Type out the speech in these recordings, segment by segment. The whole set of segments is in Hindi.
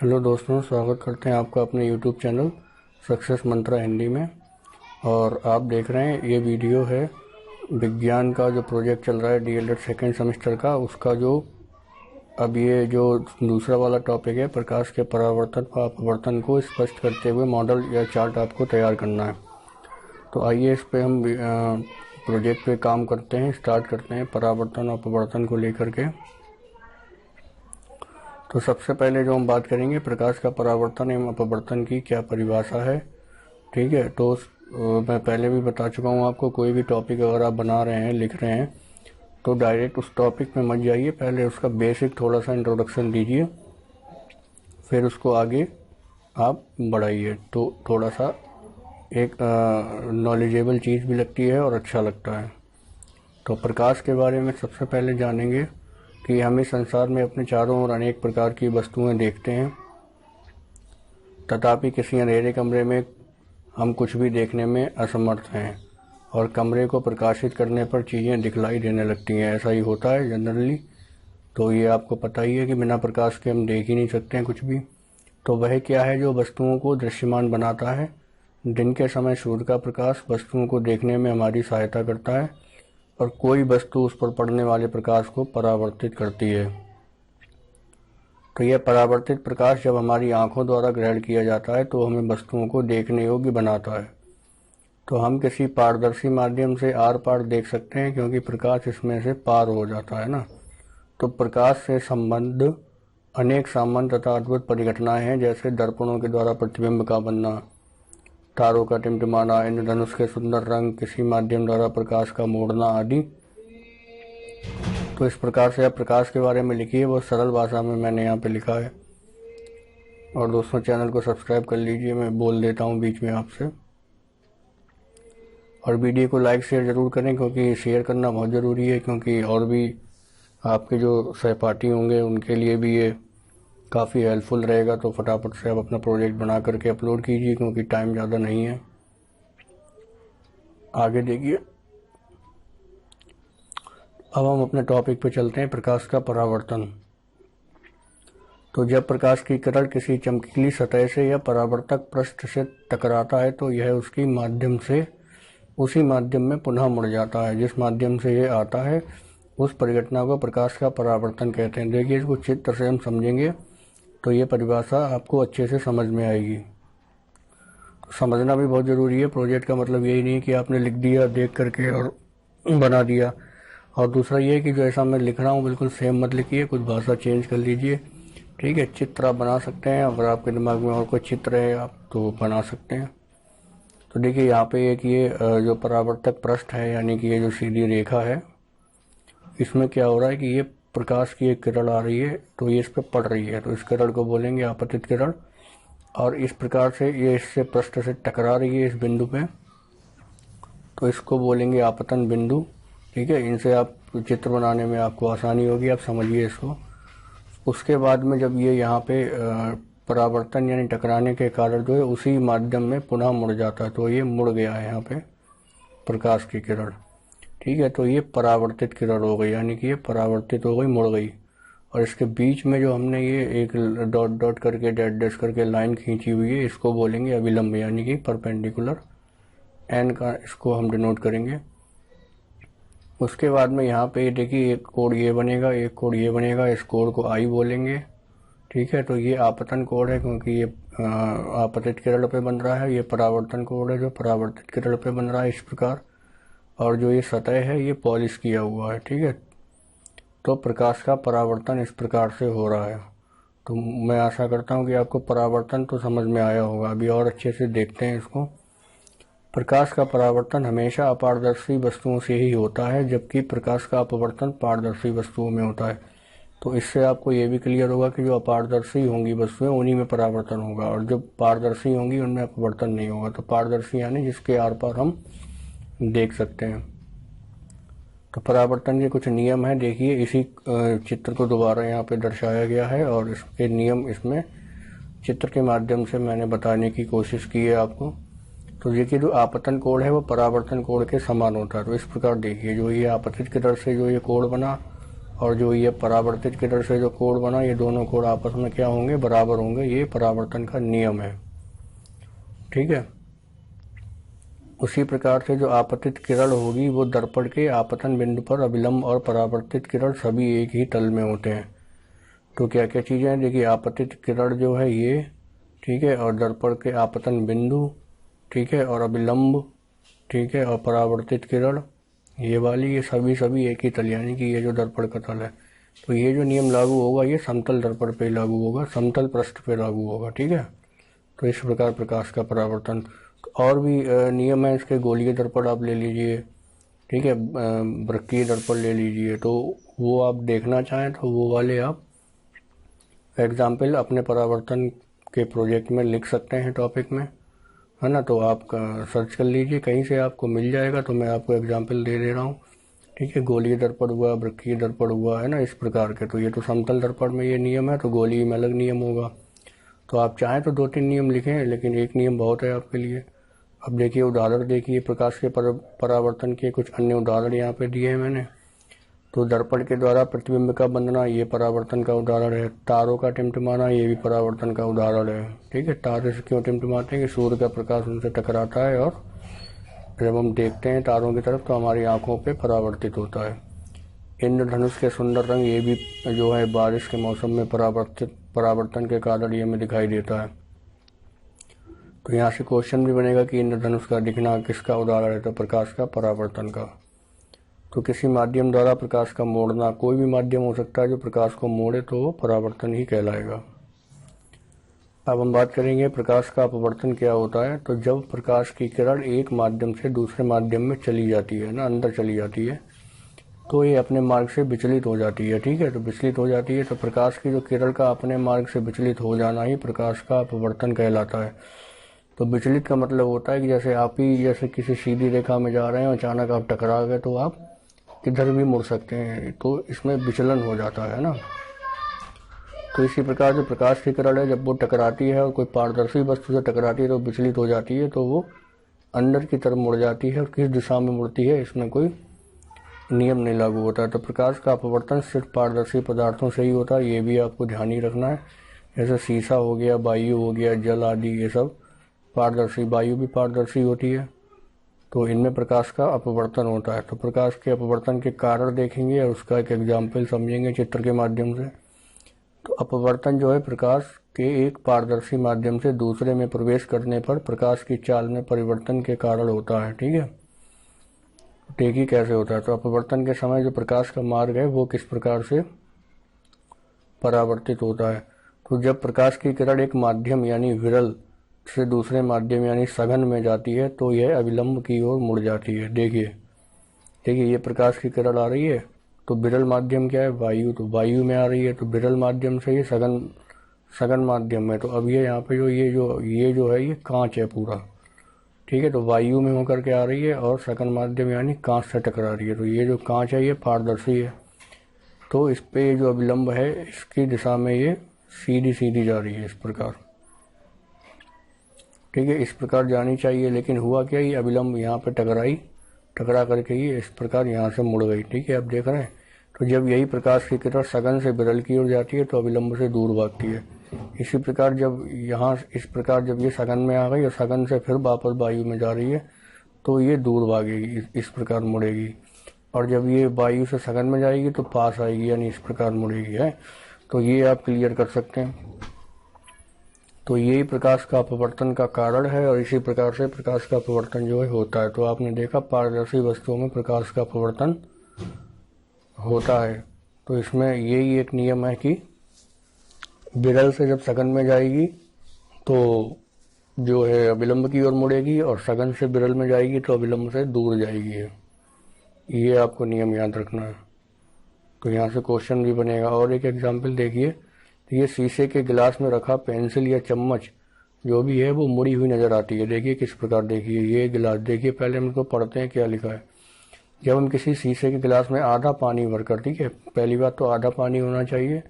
हेलो दोस्तों, स्वागत करते हैं आपका अपने YouTube चैनल सक्सेस मंत्रा हिंदी में। और आप देख रहे हैं ये वीडियो है विज्ञान का जो प्रोजेक्ट चल रहा है डीएलएड सेकेंड सेमेस्टर का, उसका जो अब ये जो दूसरा वाला टॉपिक है प्रकाश के परावर्तन व अपवर्तन को स्पष्ट करते हुए मॉडल या चार्ट आपको तैयार करना है। तो आइए इस पे हम प्रोजेक्ट पे काम करते हैं, स्टार्ट करते हैं परावर्तन और अपवर्तन को लेकर के। तो सबसे पहले जो हम बात करेंगे प्रकाश का परावर्तन एवं अपवर्तन की क्या परिभाषा है। ठीक है, तो मैं पहले भी बता चुका हूँ आपको, कोई भी टॉपिक अगर आप बना रहे हैं, लिख रहे हैं, तो डायरेक्ट उस टॉपिक में मत जाइए, पहले उसका बेसिक थोड़ा सा इंट्रोडक्शन दीजिए, फिर उसको आगे आप बढ़ाइए। तो थोड़ा सा एक नॉलेजेबल चीज़ भी लगती है और अच्छा लगता है। तो प्रकाश के बारे में सबसे पहले जानेंगे कि हम इस संसार में अपने चारों ओर अनेक प्रकार की वस्तुएं देखते हैं, तथापि किसी अंधेरे कमरे में हम कुछ भी देखने में असमर्थ हैं और कमरे को प्रकाशित करने पर चीज़ें दिखलाई देने लगती हैं। ऐसा ही होता है जनरली। तो ये आपको पता ही है कि बिना प्रकाश के हम देख ही नहीं सकते हैं कुछ भी। तो वह क्या है जो वस्तुओं को दृश्यमान बनाता है। दिन के समय सूर्य का प्रकाश वस्तुओं को देखने में हमारी सहायता करता है और कोई वस्तु उस पर पड़ने वाले प्रकाश को परावर्तित करती है। तो यह परावर्तित प्रकाश जब हमारी आंखों द्वारा ग्रहण किया जाता है तो हमें वस्तुओं को देखने योग्य बनाता है। तो हम किसी पारदर्शी माध्यम से आर पार देख सकते हैं क्योंकि प्रकाश इसमें से पार हो जाता है ना। तो प्रकाश से संबंध अनेक सामान्य तथा अद्भुत परिघटनाएं हैं, जैसे दर्पणों के द्वारा प्रतिबिंब का बनना, तारों का टिमटिमाना, इंद्रधनुष के सुंदर रंग, किसी माध्यम द्वारा प्रकाश का मोड़ना आदि। तो इस प्रकार से आप प्रकाश के बारे में लिखिए, बहुत सरल भाषा में मैंने यहाँ पे लिखा है। और दोस्तों चैनल को सब्सक्राइब कर लीजिए, मैं बोल देता हूँ बीच में आपसे। और वीडियो को लाइक शेयर ज़रूर करें क्योंकि शेयर करना बहुत ज़रूरी है, क्योंकि और भी आपके जो सहपाठी होंगे उनके लिए भी ये काफ़ी हेल्पफुल रहेगा। तो फटाफट से आप अपना प्रोजेक्ट बना करके अपलोड कीजिए क्योंकि टाइम ज़्यादा नहीं है। आगे देखिए, अब हम अपने टॉपिक पे चलते हैं, प्रकाश का परावर्तन। तो जब प्रकाश की किरण किसी चमकीली सतह से या परावर्तक पृष्ठ से टकराता है तो यह उसकी माध्यम से उसी माध्यम में पुनः मुड़ जाता है जिस माध्यम से यह आता है। उस परिघटना को प्रकाश का परावर्तन कहते हैं। देखिए, इसको चित्र से हम समझेंगे तो ये परिभाषा आपको अच्छे से समझ में आएगी। तो समझना भी बहुत ज़रूरी है। प्रोजेक्ट का मतलब यही नहीं कि आपने लिख दिया देख करके और बना दिया। और दूसरा ये है कि जो ऐसा मैं लिख रहा हूँ बिल्कुल सेम मत लिखिए, कुछ भाषा चेंज कर लीजिए। ठीक है, चित्र आप बना सकते हैं, अगर आपके दिमाग में और कोई चित्र है आप तो बना सकते हैं। तो देखिए यहाँ पे एक ये जो परावर्तक पृष्ठ है, यानी कि ये जो सीधी रेखा है, इसमें क्या हो रहा है कि ये प्रकाश की एक किरण आ रही है तो ये इस पर पड़ रही है, तो इस किरण को बोलेंगे आपतित किरण। और इस प्रकार से ये इससे पृष्ठ से टकरा रही है इस बिंदु पे, तो इसको बोलेंगे आपतन बिंदु। ठीक है, इनसे आप चित्र बनाने में आपको आसानी होगी, आप समझिए इसको। उसके बाद में जब ये यहाँ पे परावर्तन यानी टकराने के कारण जो है उसी माध्यम में पुनः मुड़ जाता है, तो ये मुड़ गया है यहाँ पे प्रकाश की किरण। ठीक है, तो ये परावर्तित किरण हो गई, यानी कि ये परावर्तित हो गई, मुड़ गई। और इसके बीच में जो हमने ये एक डॉट डॉट करके डैश डैश करके लाइन खींची हुई है, इसको बोलेंगे अभिलंब, यानी कि परपेंडिकुलर। एन का इसको हम डिनोट करेंगे। उसके बाद में यहाँ पे देखिए एक कोड ये बनेगा, एक कोड ये बनेगा, इस कोड को आई बोलेंगे। ठीक है, तो ये आपतन कोड है क्योंकि ये आपतित किरण पे बन रहा है। ये परावर्तन कोड है जो परावर्तित किरण पे बन रहा है इस प्रकार। और जो ये सतह है ये पॉलिश किया हुआ है। ठीक है, तो प्रकाश का परावर्तन इस प्रकार से हो रहा है। तो मैं आशा करता हूँ कि आपको परावर्तन तो समझ में आया होगा। अभी और अच्छे से देखते हैं इसको। प्रकाश का परावर्तन हमेशा अपारदर्शी वस्तुओं से ही होता है, जबकि प्रकाश का अपवर्तन पारदर्शी वस्तुओं में होता है। तो इससे आपको ये भी क्लियर होगा कि जो अपारदर्शी होंगी वस्तुएं उन्हीं में परावर्तन होगा और जो पारदर्शी होंगी उनमें अपवर्तन नहीं होगा। तो पारदर्शी यानी जिसके आर पार हम देख सकते हैं। तो परावर्तन के कुछ नियम हैं, देखिए इसी चित्र को दोबारा यहाँ पे दर्शाया गया है और इसके नियम इसमें चित्र के माध्यम से मैंने बताने की कोशिश की है आपको। तो देखिए जो आपतन कोण है वो परावर्तन कोण के समान होता है। तो इस प्रकार देखिए जो ये आपतित किरण से जो ये कोण बना और जो ये परावर्तित किरण से जो कोण बना, ये दोनों कोण आपस में क्या होंगे, बराबर होंगे। ये परावर्तन का नियम है, ठीक है। उसी प्रकार से जो आपतित किरण होगी वो दर्पण के आपतन बिंदु पर अभिलंब और परावर्तित किरण सभी एक ही तल में होते हैं। तो क्या क्या चीजें हैं, देखिए आपतित किरण जो है ये, ठीक है, और दर्पण के आपतन बिंदु, ठीक है, और अभिलंब, ठीक है, और परावर्तित किरण ये वाली, ये सभी एक ही तल, यानी कि ये जो दर्पण का तल है। तो ये जो नियम लागू होगा ये समतल दर्पण पे लागू होगा, समतल पृष्ठ पे लागू होगा, ठीक है। तो इस प्रकार प्रकाश का परावर्तन। और भी नियम है इसके, गोलीय दर्पण आप ले लीजिए, ठीक है, वृत्तीय दर्पण ले लीजिए। तो वो आप देखना चाहें तो वो वाले आप एग्जाम्पल अपने परावर्तन के प्रोजेक्ट में लिख सकते हैं, टॉपिक में, है ना। तो आप सर्च कर लीजिए, कहीं से आपको मिल जाएगा। तो मैं आपको एग्जाम्पल दे रहा हूँ, ठीक है। गोलीय दर्पण हुआ, वृत्तीय दर्पण हुआ, है ना, इस प्रकार के। तो ये तो समतल दर्पण में ये नियम है, तो गोलीय में अलग नियम होगा। तो आप चाहें तो 2-3 नियम लिखें, लेकिन एक नियम बहुत है आपके लिए। अब देखिए उदाहरण देखिए, प्रकाश के परावर्तन के कुछ अन्य उदाहरण यहाँ पे दिए हैं मैंने। तो दर्पण के द्वारा प्रतिबिंब का बनना, ये परावर्तन का उदाहरण है। तारों का टिमटिमाना, ये भी परावर्तन का उदाहरण है, ठीक है। तारे से क्यों टिमटिमाते हैं कि सूर्य का प्रकाश उनसे टकराता है, और जब हम देखते हैं तारों की तरफ तो हमारी आंखों पे परावर्तित होता है। इंद्रधनुष के सुंदर रंग, ये भी जो है बारिश के मौसम में परावर्तन के कारण ये हमें दिखाई देता है। तो यहाँ से क्वेश्चन भी बनेगा कि इंद्रधनुष का दिखना किसका उदाहरण है, तो प्रकाश का परावर्तन का। तो किसी माध्यम द्वारा प्रकाश का मोड़ना, कोई भी माध्यम हो सकता है जो प्रकाश को मोड़े, तो वो परावर्तन ही कहलाएगा। अब हम बात करेंगे प्रकाश का अपवर्तन क्या होता है। तो जब प्रकाश की किरण एक माध्यम से दूसरे माध्यम में चली जाती है ना, अंदर चली जाती है, तो ये अपने मार्ग से विचलित हो जाती है, ठीक है। तो विचलित हो जाती है, तो प्रकाश की जो किरण का अपने मार्ग से विचलित हो जाना ही प्रकाश का अपवर्तन कहलाता है। तो विचलित का मतलब होता है कि जैसे किसी सीधी रेखा में जा रहे हैं, अचानक आप टकरा गए, तो आप किधर भी मुड़ सकते हैं, तो इसमें विचलन हो जाता है ना। तो इसी प्रकार जो प्रकाश की किरण है, जब वो टकराती है और कोई पारदर्शी वस्तु से टकराती है तो विचलित हो जाती है, तो वो अंदर की तरफ मुड़ जाती है। और किस दिशा में मुड़ती है इसमें कोई नियम नहीं लागू होता है। तो प्रकाश का अपवर्तन सिर्फ पारदर्शी पदार्थों से ही होता है, ये भी आपको ध्यान ही रखना है। जैसे शीशा हो गया, वायु हो गया, जल आदि, ये सब पारदर्शी, वायु भी पारदर्शी होती है, तो इनमें प्रकाश का अपवर्तन होता है। तो प्रकाश के अपवर्तन के कारण देखेंगे और उसका एक एग्जाम्पल समझेंगे चित्र के माध्यम से। तो अपवर्तन जो है प्रकाश के एक पारदर्शी माध्यम से दूसरे में प्रवेश करने पर प्रकाश की चाल में परिवर्तन के कारण होता है, ठीक है। देखिए कैसे होता है। तो अपवर्तन के समय जो प्रकाश का मार्ग है वो किस प्रकार से परावर्तित होता है। तो जब प्रकाश की किरण एक माध्यम यानी विरल से दूसरे माध्यम यानी सघन में जाती है, तो यह अभिलंब की ओर मुड़ जाती है। देखिए ये प्रकाश की किरण आ रही है, तो विरल माध्यम क्या है, वायु। तो वायु में आ रही है, तो विरल माध्यम से ये सघन माध्यम है। तो अब ये यहाँ पे ये जो है ये कांच है पूरा, ठीक है। तो वायु में होकर के आ रही है और सघन माध्यम यानी कांच से टकरा रही है। तो ये जो कांच है ये पारदर्शी है, तो इस पे जो अभिलंब है इसकी दिशा में ये सीधी जा रही है, इस प्रकार, ठीक है। इस प्रकार जानी चाहिए, लेकिन हुआ क्या, ये अभिलंब यहाँ पे टकरा करके ये इस प्रकार यहाँ से मुड़ गई, ठीक है। आप देख रहे हैं। तो जब यही प्रकाश की किरण सघन से विरल की ओर जाती है तो अभिलंब से दूर भागती है। इसी प्रकार जब ये सघन में आ गई और सघन से फिर वापस वायु में जा रही है, तो ये दूर भागेगी, इस प्रकार मुड़ेगी। और जब ये वायु से सघन में जाएगी तो पास आएगी, यानी इस प्रकार मुड़ेगी, है। तो ये आप क्लियर कर सकते हैं। तो यही प्रकाश का अपवर्तन का कारण है, और इसी प्रकार से प्रकाश का अपवर्तन जो है होता है। तो आपने देखा पारदर्शी वस्तुओं में प्रकाश का अपवर्तन होता है। तो इसमें यही एक नियम है कि विरल से जब सघन में जाएगी तो जो है अभिलंब की ओर मुड़ेगी, और सघन से विरल में जाएगी तो अभिलंब से दूर जाएगी। ये आपको नियम याद रखना है। तो यहाँ से क्वेश्चन भी बनेगा। और एक एग्जाम्पल देखिए, तो ये शीशे के गिलास में रखा पेंसिल या चम्मच जो भी है वो मुड़ी हुई नजर आती है। देखिए किस प्रकार, देखिए ये गिलास, देखिए पहले हम इसको पढ़ते हैं क्या लिखा है। जब हम किसी शीशे के गिलास में आधा पानी भरकर, ठीक है, पहली बात तो आधा पानी होना चाहिए,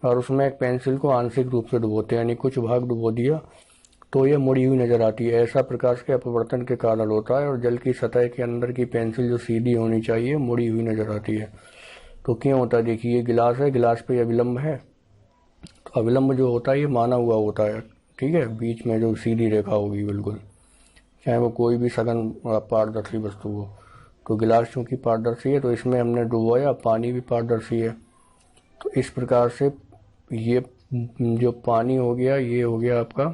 और उसमें एक पेंसिल को आंशिक रूप से डुबोते हैं, यानी कुछ भाग डुबो दिया, तो ये मुड़ी हुई नजर आती है। ऐसा प्रकाश के अपवर्तन के कारण होता है। और जल की सतह के अंदर की पेंसिल जो सीधी होनी चाहिए मुड़ी हुई नजर आती है। तो क्यों होता है? देखिए, ये गिलास है, गिलास पे अविलंब है, तो अविलंब जो होता है ये माना हुआ होता है, ठीक है, बीच में जो सीधी रेखा होगी बिल्कुल, चाहे वो कोई भी सघन पारदर्शी वस्तु हो। तो गिलास चूंकि पारदर्शी है तो इसमें हमने डुबोया, पानी भी पारदर्शी है, तो इस प्रकार से ये जो पानी हो गया ये हो गया आपका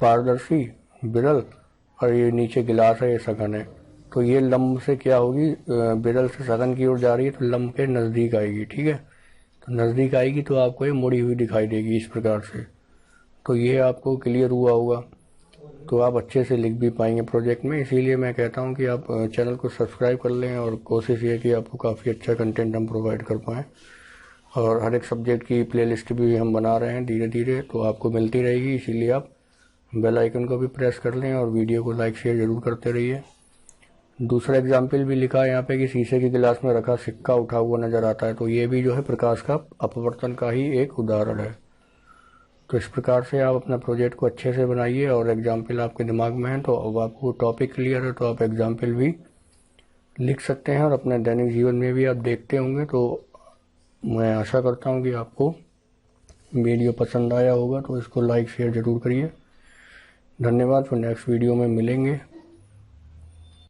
पारदर्शी विरल, और ये नीचे गिलास है, ये सघन है। तो ये लंब से क्या होगी, विरल से सघन की ओर जा रही है तो लंब के नजदीक आएगी, ठीक है। तो नजदीक आएगी तो आपको ये मुड़ी हुई दिखाई देगी इस प्रकार से। तो ये आपको क्लियर हुआ होगा, तो आप अच्छे से लिख भी पाएंगे प्रोजेक्ट में। इसीलिए मैं कहता हूँ कि आप चैनल को सब्सक्राइब कर लें, और कोशिश ये कि आपको काफ़ी अच्छा कंटेंट हम प्रोवाइड कर पाएँ। और हर एक सब्जेक्ट की प्लेलिस्ट भी हम बना रहे हैं धीरे धीरे, तो आपको मिलती रहेगी। इसीलिए आप बेल आइकन को भी प्रेस कर लें और वीडियो को लाइक शेयर जरूर करते रहिए। दूसरा एग्जाम्पल भी लिखा है यहाँ पे कि शीशे के गिलास में रखा सिक्का उठा हुआ नजर आता है, तो ये भी जो है प्रकाश का अपवर्तन का ही एक उदाहरण है। तो इस प्रकार से आप अपना प्रोजेक्ट को अच्छे से बनाइए, और एग्जाम्पल आपके दिमाग में है तो अब आपको टॉपिक क्लियर है तो आप एग्जाम्पल भी लिख सकते हैं, और अपने दैनिक जीवन में भी आप देखते होंगे। तो मैं आशा करता हूँ कि आपको वीडियो पसंद आया होगा, तो इसको लाइक शेयर जरूर करिए। धन्यवाद। फिर नेक्स्ट वीडियो में मिलेंगे।